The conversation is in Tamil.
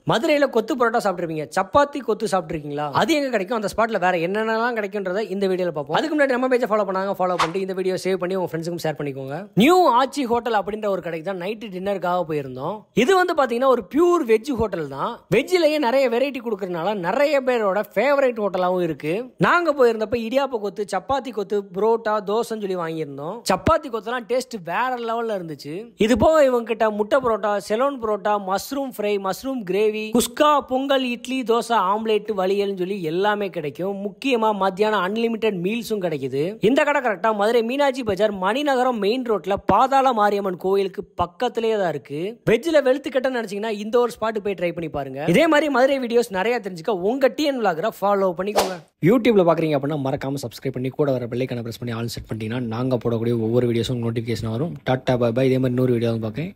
மதுரையில கொத்து பரோட்டா சாப்பிட்டுருப்பீங்க, சப்பாத்தி கொத்து சாப்பிட்டுருக்கீங்களா? அது எங்க கிடைக்கும், அந்த ஸ்பாட்ல வேற என்னென்னலாம் கிடைக்கும்ன்றத இந்த வீடியோல பார்ப்போம். அதுக்கு முன்னாடி நம்ம பேஜை ஃபாலோ பண்ணாங்க, ஃபாலோ பண்ணிட்டு இந்த வீடியோ சேவ் பண்ணி உங்க ஃப்ரெண்ட்ஸுக்கும் ஷேர் பண்ணிக்கோங்க. நியூ ஆச்சி ஹோட்டல் அப்படின்ற ஒரு கடைக்கு தான் நைட்டு டின்னருக்காக போயிருந்தோம். இது வந்து பாத்தீங்கன்னா ஒரு பியூர் வெஜ் ஹோட்டல் தான். வெஜ்லயே நிறைய வெரைட்டி கொடுக்கறதுனால நிறைய பேரோட ஃபேவரட் ஹோட்டலாவும் இருக்கு. நாங்க போயிருந்தப்ப இடியாப்ப கொத்து, சப்பாத்தி கொத்து, புரோட்டா, தோசைன்னு சொல்லி வாங்கியிருந்தோம். சப்பாத்தி கொத்தெல்லாம் டேஸ்ட் வேற லெவல்ல இருந்துச்சு. இது போக இவங்க கிட்ட முட்டை parotta, Ceylon parotta, mushroom fry, mushroom gravy, குஸ்கா, பொங்கல், இட்லி, தோசை, ஆம்லேட், வலியல்னு சொல்லி எல்லாமே கிடைக்கும். முக்கியமா மத்தியானம் அன்லிமிட்டெட் மீல்ஸும் கிடைக்குது. இந்த கடை கரெக்டா மதுரை மீனாட்சி பஜார் மணிநகரம் மெயின் ரோட்ல பாதாள மாரியம்மன் கோயிலுக்கு பக்கத்திலேயே தான் இருக்கு. வெஜ்ல வெளுத்து கட்ட நினைச்சீங்கன்னா இந்த ஒரு ஸ்பாட் போய் ட்ரை பண்ணி பாருங்க. இதே மாதிரி மதுரை வீடியோஸ் நிறைய தெரிஞ்சுக்க உங்க டிஎன் விலாகரை ஃபாலோ பண்ணிக்கோங்க. யூடியூப்ல பாக்குறீங்க அப்படின்னா மறக்காம சப்ஸ்கிரைப் பண்ணி கூட வர பெல் ஐகானை பிரஸ் பண்ணி ஆல் செட் பண்ணிட்டீங்கன்னா நாங்க போடக்கூடிய ஒவ்வொரு வீடியோஸும் நோட்டிபிகேஷன் வரும். டாடா பை பை. இதே மாதிரி இன்னொரு வீடியோ பார்க்கேன்.